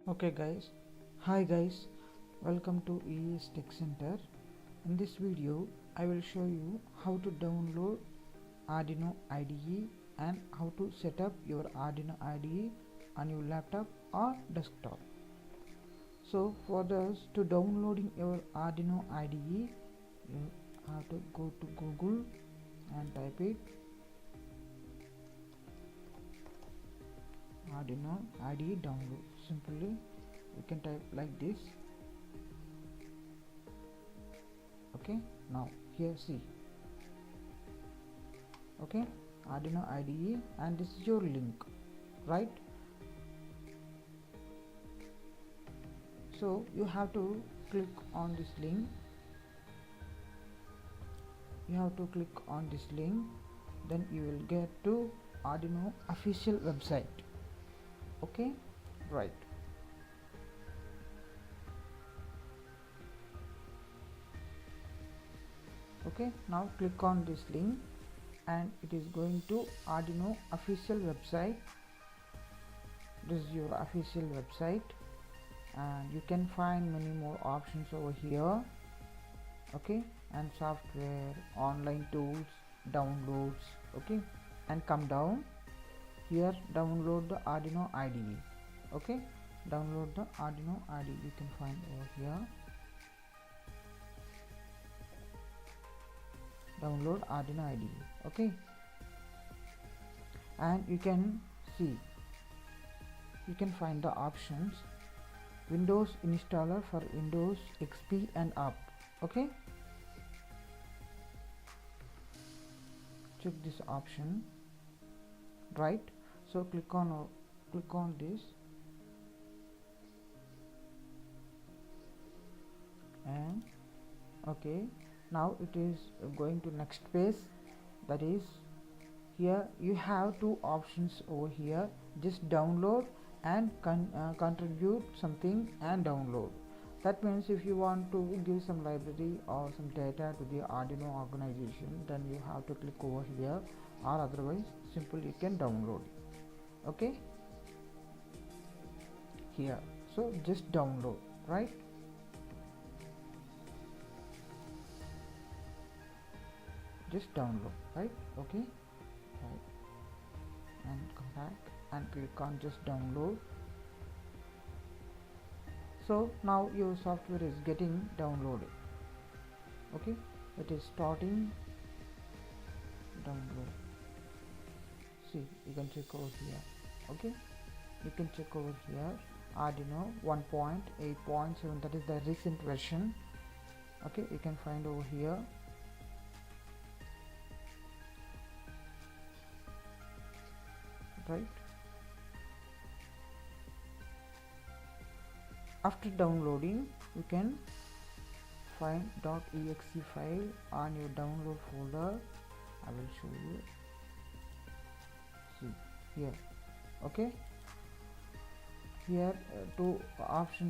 Okay guys, hi guys, welcome to ES Tech Center. In this video I will show you how to download Arduino IDE and how to set up your Arduino IDE on your laptop or desktop. So for this, to downloading your Arduino IDE, you have to go to Google and type it Arduino IDE download. Simply you can type like this. Okay, now here see, okay, Arduino IDE, and this is your link, right? So you have to click on this link. You have to click on this link, then you will get to Arduino official website. Okay, right. Okay, now click on this link and it is going to Arduino official website. This is your official website and you can find many more options over here. Okay, and software, online tools, downloads. Okay, and come down here, download the Arduino IDE. Okay, download the Arduino IDE, you can find over here. Download Arduino IDE. Okay, and you can see, you can find the options: Windows installer for Windows XP and up. Okay, check this option, right? So click on this, and okay, now it is going to next page. That is, here you have two options over here: just download and contribute something and download. That means if you want to give some library or some data to the Arduino organization, then you have to click over here, or otherwise simply you can download it. Okay, here, so just download, right? Just download, right? Okay, right, and come back and click on just download. So now your software is getting downloaded. Okay, it is starting download. See, you can check over here. Okay, you can check over here, Arduino 1.8.7, that is the recent version. Okay, you can find over here. Right, after downloading you can find .exe file on your download folder. I will show you. See here. Okay, here two .exe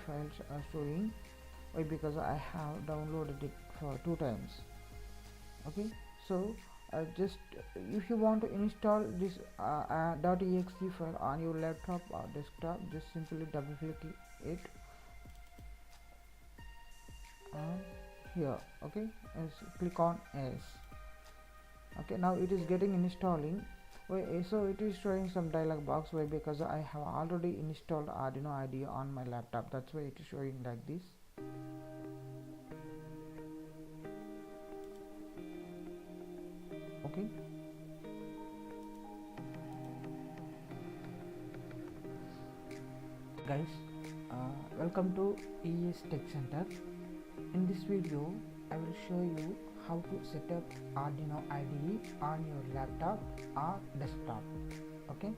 files are showing. Why? Because I have downloaded it for 2 times. Okay, so just if you want to install this .exe file on your laptop or desktop, just simply double click it here. Okay, click on S. Okay, now it is getting installing. So it is showing some dialog box. Why? Because I have already installed Arduino IDE on my laptop, that's why it is showing like this. Okay, guys, welcome to ES Tech Center. In this video I will show you how to set up Arduino IDE on your laptop or desktop. Okay,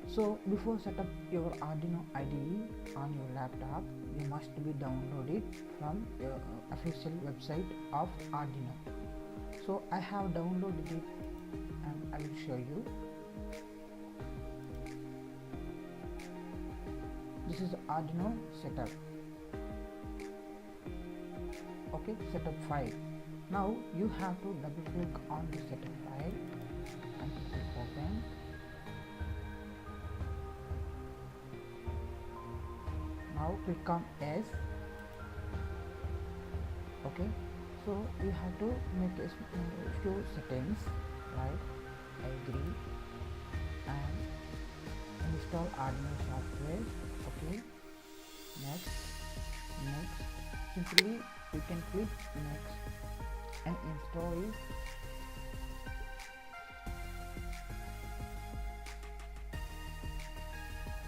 so before set up your Arduino IDE on your laptop, you must be downloaded from the official website of Arduino. So I have downloaded it and I will show you. This is Arduino setup. Okay, setup file. Now you have to double click on the setup file and click open. now click on yes. Okay, so you have to make a few settings, right? I agree, and install Arduino software. Okay, next. Simply you can click next and install it.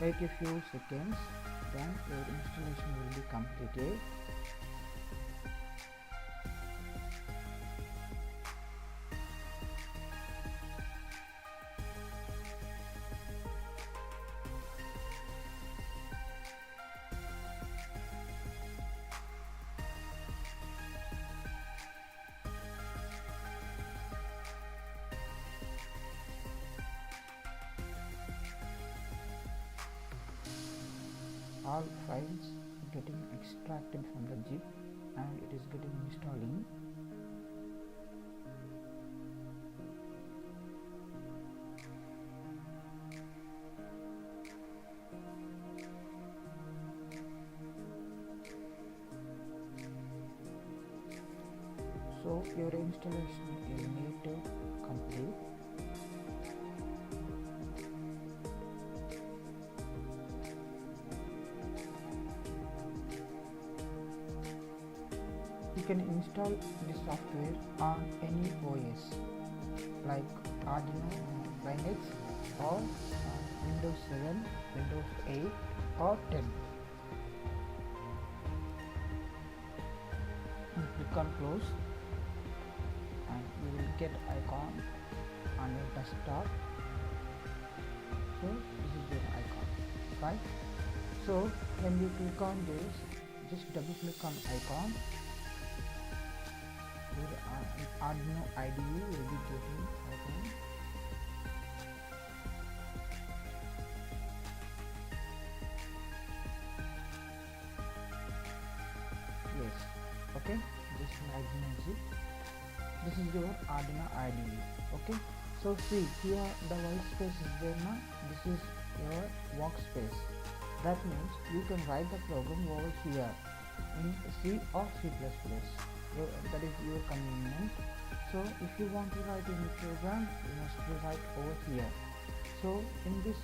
Wait a few seconds, then your installation will be completed. All files getting extracted from the zip and it is getting installing. So your installation is made to complete. You can install this software on any OS like Arduino Linux or Windows 7, Windows 8 or 10. Click on close and you will get icon on your desktop. So this is your icon, right? So when you click on this, just double click on icon. Arduino IDE will be getting open. Yes, okay, just exit. This is your Arduino IDE. Okay, so see here the white space is there now. This is your workspace. That means you can write the program over here in C or C++. That is your convenience. So if you want to write any program, you must write over here. So in this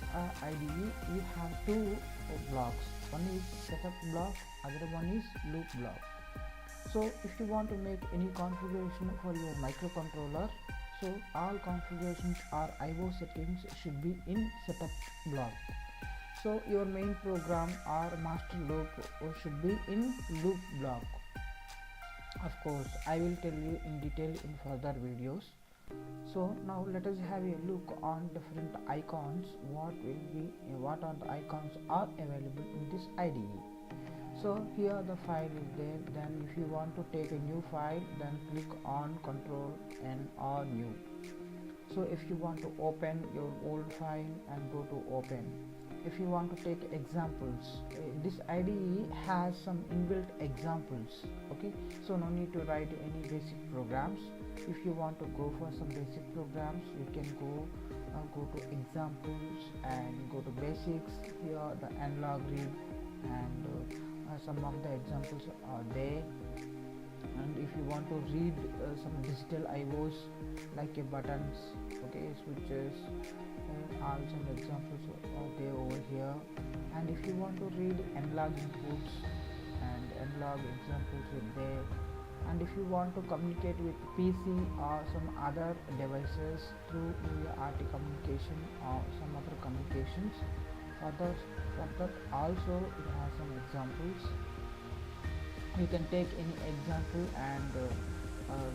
IDE we have two blocks. One is setup block, other one is loop block. So if you want to make any configuration for your microcontroller, so all configurations or IO settings should be in setup block. So your main program or master loop should be in loop block. Of course, I will tell you in detail in further videos. So now let us have a look on different icons. What are the icons are available in this IDE. So here the file is there. Then if you want to take a new file, then click on Control N or New. So if you want to open your old file and go to Open. If you want to take examples, this IDE has some inbuilt examples. Okay, so no need to write any basic programs. If you want to go for some basic programs, you can go to examples and go to basics. Here the analog read and some of the examples are there. And if you want to read some digital IOs like buttons, okay, switches, all some examples are there over here. And if you want to read analog inputs and analog examples are there. And if you want to communicate with PC or some other devices through UART communication or some other communications, for that also it has some examples. You can take any example and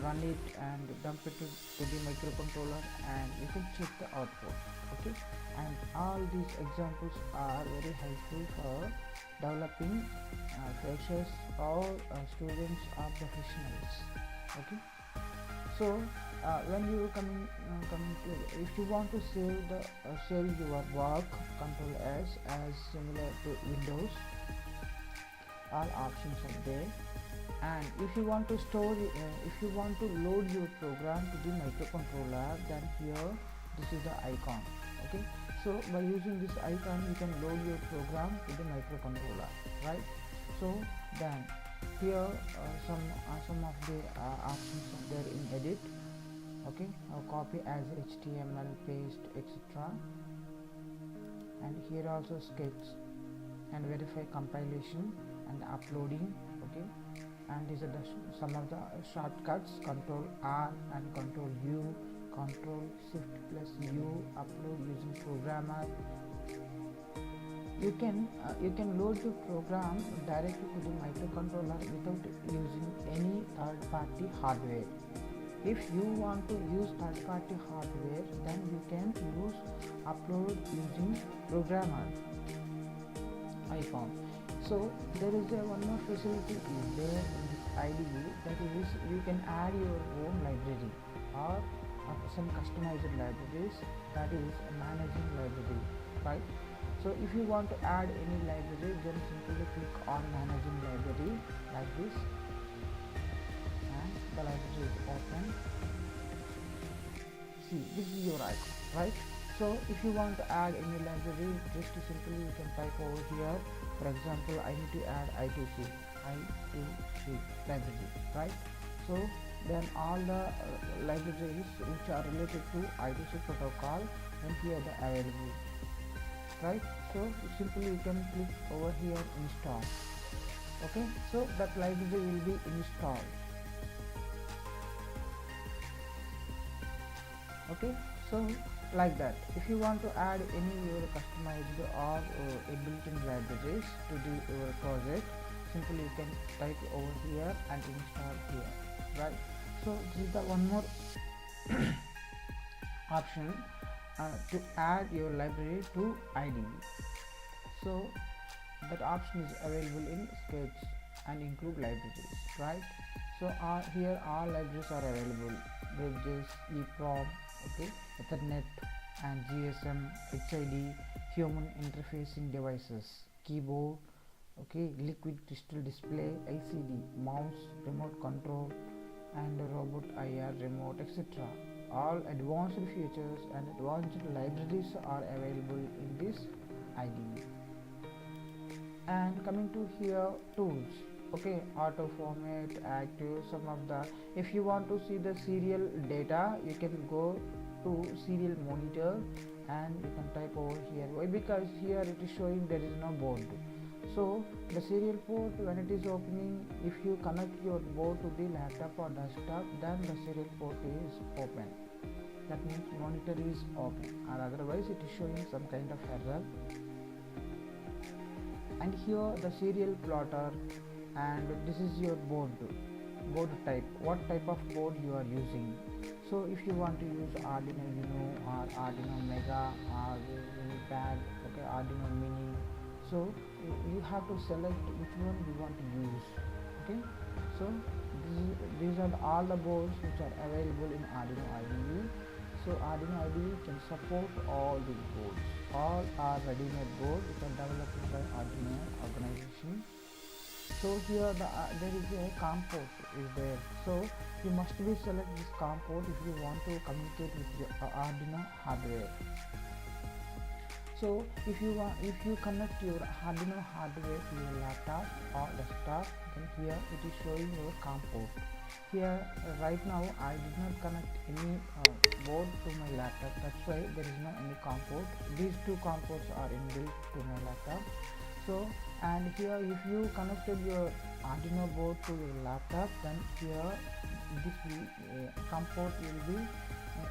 run it and dump it to the microcontroller and you can check the output. Okay, and all these examples are very helpful for developing freshers or students or professionals. Okay, so when you coming to, if you want to save your work, Control S as similar to Windows. All options are there. And if you want to store if you want to load your program to the microcontroller, then here this is the icon. Okay, so by using this icon you can load your program to the microcontroller, right? So then here some of the options are there in edit. Okay, copy as HTML, paste, etc. And here also sketch and verify compilation and uploading. Okay, and these are some of the shortcuts: Control R and Control U, Control Shift plus U, upload using programmer. You can load the program directly to the microcontroller without using any third-party hardware. If you want to use third-party hardware, then you can use upload using programmer icon. So there is one more facility is there in this IDE, that is you can add your own library or some customized libraries, that is managing library, right? So if you want to add any library, then simply click on managing library like this, and the library is open. See, this is your icon, right? So if you want to add any library, just simply you can type over here. For example, I need to add I2C library, right? So then all the libraries which are related to I2C protocol, and here the available, right? So simply you can click over here, install. Okay, so that library will be installed. Okay, so like that. If you want to add any your customized or a built-in libraries to the your project, simply you can type over here and install here, right? So this is the one more option to add your library to IDE. So that option is available in Sketch and include libraries, right? So here all libraries are available: bridges, EEPROM, okay, Ethernet and GSM, HID, human interfacing devices, keyboard, okay, liquid crystal display, LCD, mouse, remote control, and robot IR remote, etc. All advanced features and advanced libraries are available in this IDE. And coming to here, tools, okay, auto format, active, some of the, if you want to see the serial data, you can go to serial monitor and you can type over here. Why? Because here it is showing there is no board. So the serial port, when it is opening, if you connect your board to the laptop or desktop, then the serial port is open. That means monitor is open, or otherwise it is showing some kind of error. And here the serial plotter, and this is your board type, what type of board you are using. So if you want to use Arduino Uno or Arduino Mega or Pad, okay, Arduino Mini, so you have to select which one you want to use. Okay, so these are all the boards which are available in Arduino IDE. So Arduino IDE can support all these boards. All are ready-made boards which are developed by Arduino organization. So here there is a COM port is there. So you must be select this COM port if you want to communicate with the Arduino hardware. So if you connect your Arduino hardware to your laptop or desktop, then here it is showing your COM port. Here right now I did not connect any board to my laptop, that's why there is no any COM port. These two COM ports are inbuilt to my laptop. So, and here if you connected your Arduino board to your laptop, then here this COM port will be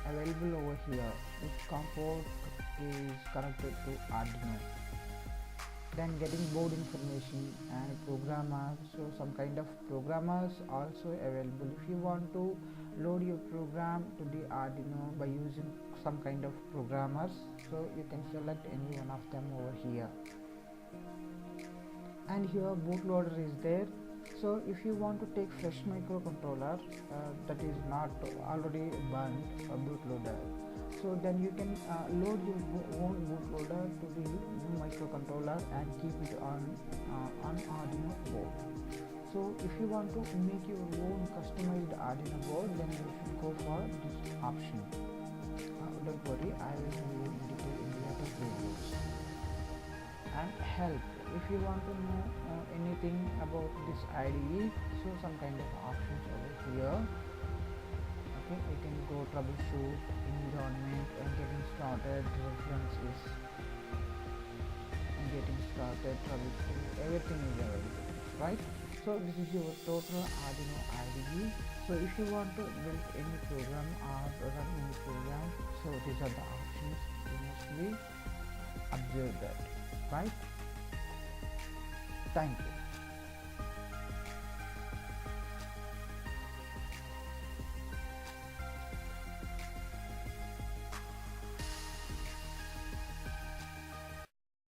available over here. This COM port is connected to Arduino. Then getting board information and programmers, so some kind of programmers also available. If you want to load your program to the Arduino by using some kind of programmers, so you can select any one of them over here. And here bootloader is there. So if you want to take fresh microcontroller that is not already burned bootloader, so then you can load your own bootloader to the new microcontroller and keep it on Arduino board. So if you want to make your own customized Arduino board, then you should go for this option. don't worry, I will show you in detail in later videos. And help, if you want to know anything about this IDE, so some kind of options over here. Okay, you can go troubleshoot, environment, and getting started, references, and getting started, troubleshoot, everything is available, right? So this is your total Arduino IDE. So if you want to build any program or run any program, so these are the options you must be observe that, right? Thank you.